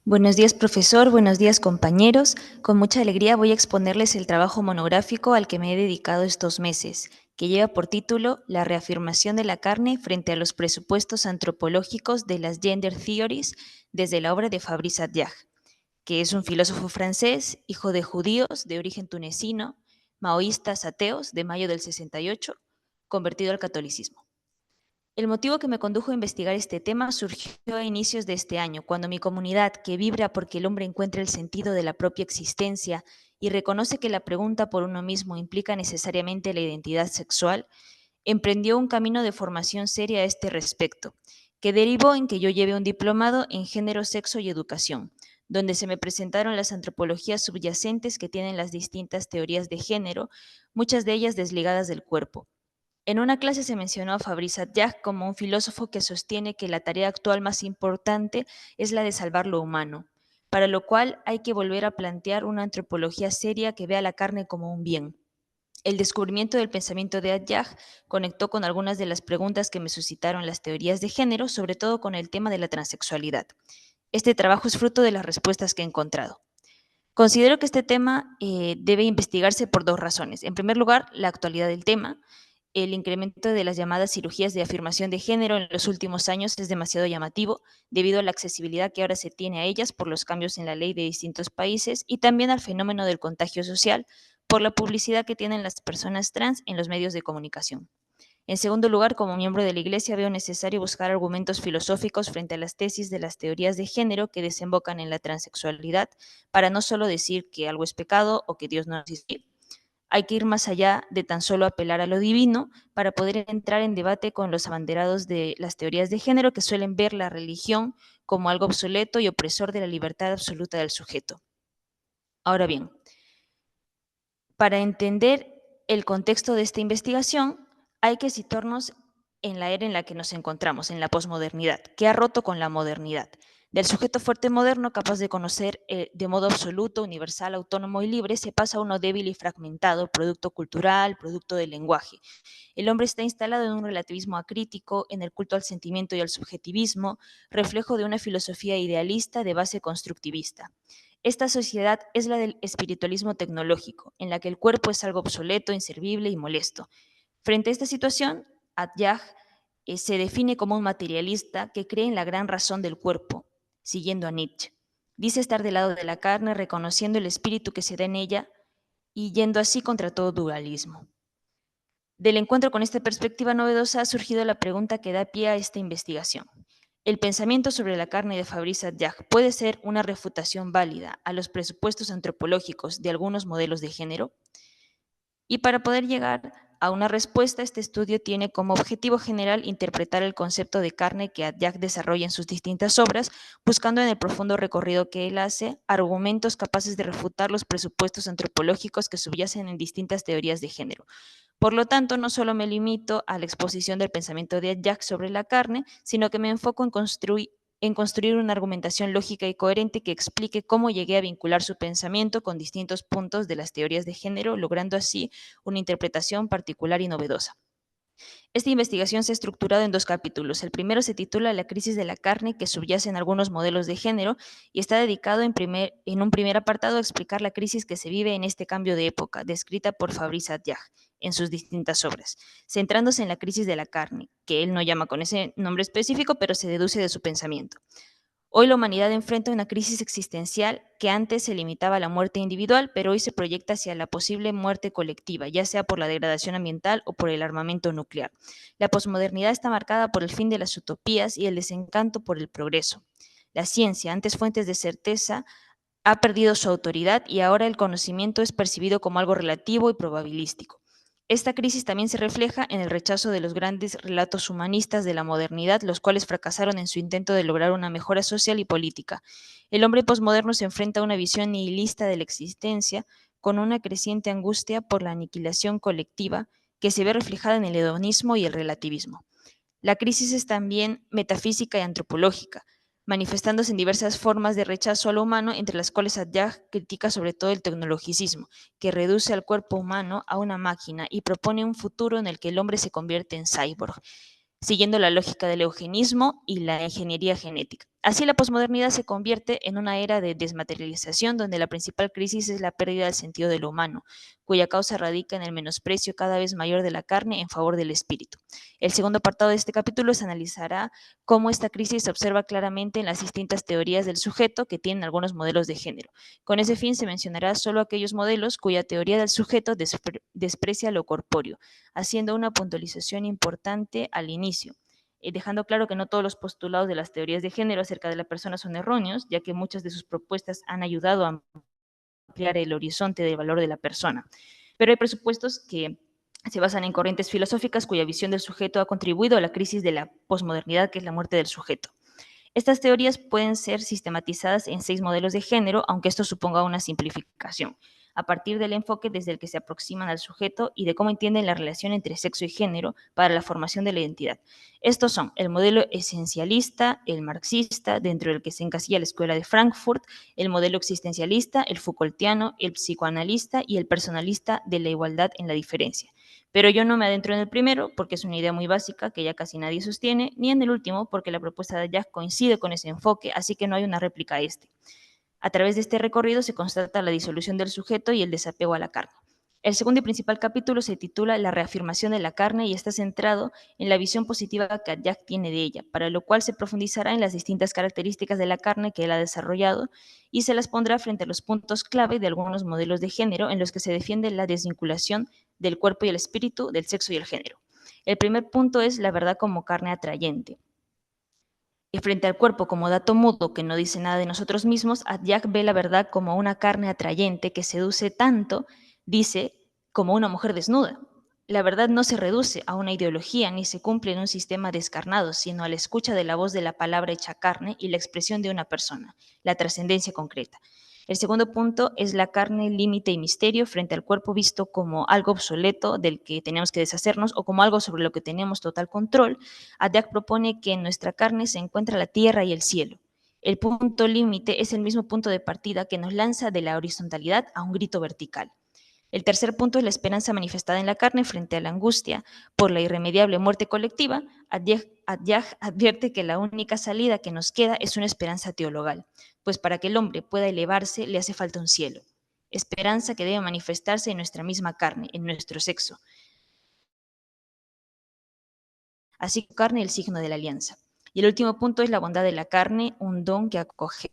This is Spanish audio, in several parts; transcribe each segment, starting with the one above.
Buenos días, profesor. Buenos días, compañeros. Con mucha alegría voy a exponerles el trabajo monográfico al que me he dedicado estos meses, que lleva por título La reafirmación de la carne frente a los presupuestos antropológicos de las gender theories desde la obra de Fabrice Adjah, que es un filósofo francés, hijo de judíos de origen tunecino, maoístas ateos de mayo del 68, convertido al catolicismo. El motivo que me condujo a investigar este tema surgió a inicios de este año, cuando mi comunidad, que vibra porque el hombre encuentra el sentido de la propia existencia y reconoce que la pregunta por uno mismo implica necesariamente la identidad sexual, emprendió un camino de formación seria a este respecto, que derivó en que yo lleve un diplomado en género, sexo y educación, donde se me presentaron las antropologías subyacentes que tienen las distintas teorías de género, muchas de ellas desligadas del cuerpo. En una clase se mencionó a Fabrice Adjah como un filósofo que sostiene que la tarea actual más importante es la de salvar lo humano, para lo cual hay que volver a plantear una antropología seria que vea la carne como un bien. El descubrimiento del pensamiento de Adjah conectó con algunas de las preguntas que me suscitaron las teorías de género, sobre todo con el tema de la transexualidad. Este trabajo es fruto de las respuestas que he encontrado. Considero que este tema debe investigarse por dos razones. En primer lugar, la actualidad del tema. El incremento de las llamadas cirugías de afirmación de género en los últimos años es demasiado llamativo debido a la accesibilidad que ahora se tiene a ellas por los cambios en la ley de distintos países y también al fenómeno del contagio social por la publicidad que tienen las personas trans en los medios de comunicación. En segundo lugar, como miembro de la Iglesia, veo necesario buscar argumentos filosóficos frente a las tesis de las teorías de género que desembocan en la transexualidad, para no solo decir que algo es pecado o que Dios no existe. Hay que ir más allá de tan solo apelar a lo divino para poder entrar en debate con los abanderados de las teorías de género que suelen ver la religión como algo obsoleto y opresor de la libertad absoluta del sujeto. Ahora bien, para entender el contexto de esta investigación, hay que situarnos en la era en la que nos encontramos, en la posmodernidad, que ha roto con la modernidad. Del sujeto fuerte moderno, capaz de conocer de modo absoluto, universal, autónomo y libre, se pasa a uno débil y fragmentado, producto cultural, producto del lenguaje. El hombre está instalado en un relativismo acrítico, en el culto al sentimiento y al subjetivismo, reflejo de una filosofía idealista de base constructivista. Esta sociedad es la del espiritualismo tecnológico, en la que el cuerpo es algo obsoleto, inservible y molesto. Frente a esta situación, Adjah se define como un materialista que cree en la gran razón del cuerpo, siguiendo a Nietzsche. Dice estar del lado de la carne, reconociendo el espíritu que se da en ella y yendo así contra todo dualismo. Del encuentro con esta perspectiva novedosa ha surgido la pregunta que da pie a esta investigación. ¿El pensamiento sobre la carne de Fabrice Adjah puede ser una refutación válida a los presupuestos antropológicos de algunos modelos de género? Y para poder llegar a una respuesta, este estudio tiene como objetivo general interpretar el concepto de carne que Adjah desarrolla en sus distintas obras, buscando en el profundo recorrido que él hace argumentos capaces de refutar los presupuestos antropológicos que subyacen en distintas teorías de género. Por lo tanto, no solo me limito a la exposición del pensamiento de Adjah sobre la carne, sino que me enfoco en construir una argumentación lógica y coherente que explique cómo llegué a vincular su pensamiento con distintos puntos de las teorías de género, logrando así una interpretación particular y novedosa. Esta investigación se ha estructurado en dos capítulos. El primero se titula La crisis de la carne que subyace en algunos modelos de género y está dedicado en un primer apartado a explicar la crisis que se vive en este cambio de época, descrita por Fabrice Adjah en sus distintas obras, centrándose en la crisis de la carne, que él no llama con ese nombre específico, pero se deduce de su pensamiento. Hoy la humanidad enfrenta una crisis existencial que antes se limitaba a la muerte individual, pero hoy se proyecta hacia la posible muerte colectiva, ya sea por la degradación ambiental o por el armamento nuclear. La posmodernidad está marcada por el fin de las utopías y el desencanto por el progreso. La ciencia, antes fuentes de certeza, ha perdido su autoridad y ahora el conocimiento es percibido como algo relativo y probabilístico. Esta crisis también se refleja en el rechazo de los grandes relatos humanistas de la modernidad, los cuales fracasaron en su intento de lograr una mejora social y política. El hombre posmoderno se enfrenta a una visión nihilista de la existencia, con una creciente angustia por la aniquilación colectiva que se ve reflejada en el hedonismo y el relativismo. La crisis es también metafísica y antropológica, manifestándose en diversas formas de rechazo a lo humano, entre las cuales Adjah critica sobre todo el tecnologicismo, que reduce al cuerpo humano a una máquina y propone un futuro en el que el hombre se convierte en cyborg, siguiendo la lógica del eugenismo y la ingeniería genética. Así, la posmodernidad se convierte en una era de desmaterialización donde la principal crisis es la pérdida del sentido de lo humano, cuya causa radica en el menosprecio cada vez mayor de la carne en favor del espíritu. El segundo apartado de este capítulo se analizará cómo esta crisis se observa claramente en las distintas teorías del sujeto que tienen algunos modelos de género. Con ese fin se mencionará solo aquellos modelos cuya teoría del sujeto desprecia lo corpóreo, haciendo una puntualización importante al inicio, dejando claro que no todos los postulados de las teorías de género acerca de la persona son erróneos, ya que muchas de sus propuestas han ayudado a ampliar el horizonte del valor de la persona. Pero hay presupuestos que se basan en corrientes filosóficas cuya visión del sujeto ha contribuido a la crisis de la posmodernidad, que es la muerte del sujeto. Estas teorías pueden ser sistematizadas en 6 modelos de género, aunque esto suponga una simplificación, a partir del enfoque desde el que se aproximan al sujeto y de cómo entienden la relación entre sexo y género para la formación de la identidad. Estos son el modelo esencialista, el marxista, dentro del que se encasilla la Escuela de Frankfurt, el modelo existencialista, el Foucaultiano, el psicoanalista y el personalista de la igualdad en la diferencia. Pero yo no me adentro en el primero porque es una idea muy básica que ya casi nadie sostiene, ni en el último porque la propuesta de Jack coincide con ese enfoque, así que no hay una réplica a este. A través de este recorrido se constata la disolución del sujeto y el desapego a la carne. El segundo y principal capítulo se titula La reafirmación de la carne y está centrado en la visión positiva que Jack tiene de ella, para lo cual se profundizará en las distintas características de la carne que él ha desarrollado y se las pondrá frente a los puntos clave de algunos modelos de género en los que se defiende la desvinculación del cuerpo y el espíritu, del sexo y el género. El primer punto es la verdad como carne atrayente. Y frente al cuerpo como dato mudo que no dice nada de nosotros mismos, Jack ve la verdad como una carne atrayente que seduce tanto, dice, como una mujer desnuda. La verdad no se reduce a una ideología ni se cumple en un sistema descarnado, sino a la escucha de la voz de la palabra hecha carne y la expresión de una persona, la trascendencia concreta. El segundo punto es la carne, límite y misterio frente al cuerpo visto como algo obsoleto del que tenemos que deshacernos o como algo sobre lo que tenemos total control. Jack propone que en nuestra carne se encuentra la tierra y el cielo. El punto límite es el mismo punto de partida que nos lanza de la horizontalidad a un grito vertical. El tercer punto es la esperanza manifestada en la carne frente a la angustia por la irremediable muerte colectiva. Jack advierte que la única salida que nos queda es una esperanza teologal, pues para que el hombre pueda elevarse le hace falta un cielo. Esperanza que debe manifestarse en nuestra misma carne, en nuestro sexo. Así que carne el signo de la alianza. Y el último punto es la bondad de la carne, un don que acoger.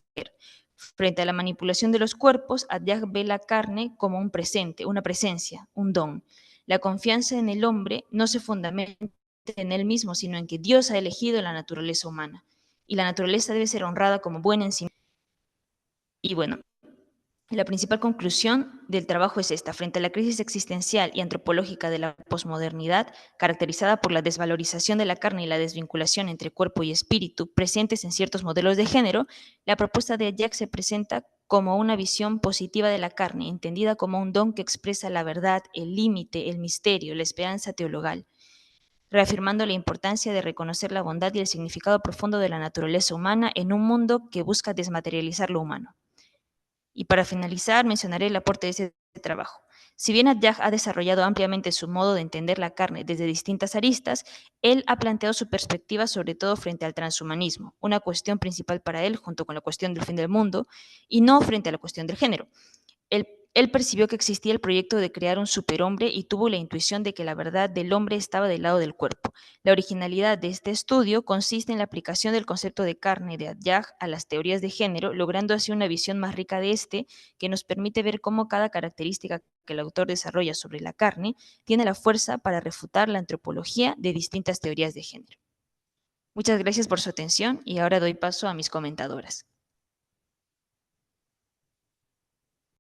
Frente a la manipulación de los cuerpos, Jack ve la carne como un presente, una presencia, un don. La confianza en el hombre no se fundamenta en él mismo, sino en que Dios ha elegido la naturaleza humana. Y la naturaleza debe ser honrada como buena en sí misma. Y bueno, la principal conclusión del trabajo es esta: frente a la crisis existencial y antropológica de la posmodernidad, caracterizada por la desvalorización de la carne y la desvinculación entre cuerpo y espíritu presentes en ciertos modelos de género, la propuesta de Jack se presenta como una visión positiva de la carne, entendida como un don que expresa la verdad, el límite, el misterio, la esperanza teologal, reafirmando la importancia de reconocer la bondad y el significado profundo de la naturaleza humana en un mundo que busca desmaterializar lo humano. Y para finalizar, mencionaré el aporte de ese trabajo. Si bien Jack ha desarrollado ampliamente su modo de entender la carne desde distintas aristas, él ha planteado su perspectiva sobre todo frente al transhumanismo, una cuestión principal para él junto con la cuestión del fin del mundo, y no frente a la cuestión del género. Él percibió que existía el proyecto de crear un superhombre y tuvo la intuición de que la verdad del hombre estaba del lado del cuerpo. La originalidad de este estudio consiste en la aplicación del concepto de carne de Jack a las teorías de género, logrando así una visión más rica de este, que nos permite ver cómo cada característica que el autor desarrolla sobre la carne tiene la fuerza para refutar la antropología de distintas teorías de género. Muchas gracias por su atención y ahora doy paso a mis comentadoras.